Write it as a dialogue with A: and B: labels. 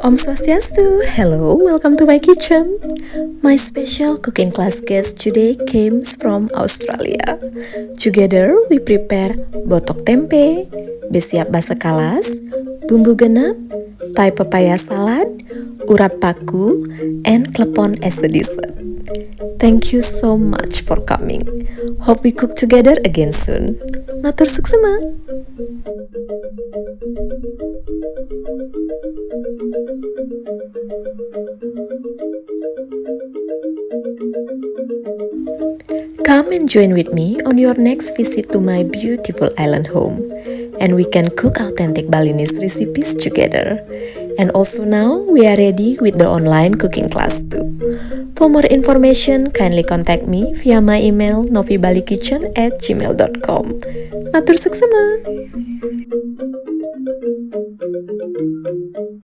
A: Om Swastiastu, hello, welcome to my kitchen. My special cooking class guest today comes from Australia. Together we prepare botok tempe, besiap basa kalas, bumbu genep, Thai papaya salad, urap paku, and klepon as a dessert. Thank you so much for coming. Hope we cook together again soon. Matur Suksma. Come and join with me on your next visit to my beautiful island home, and we can cook authentic Balinese recipes together. And also now we are ready with the online cooking class too. For more information, kindly contact me via my email novibalikitchen@gmail.com. Matur Suksma.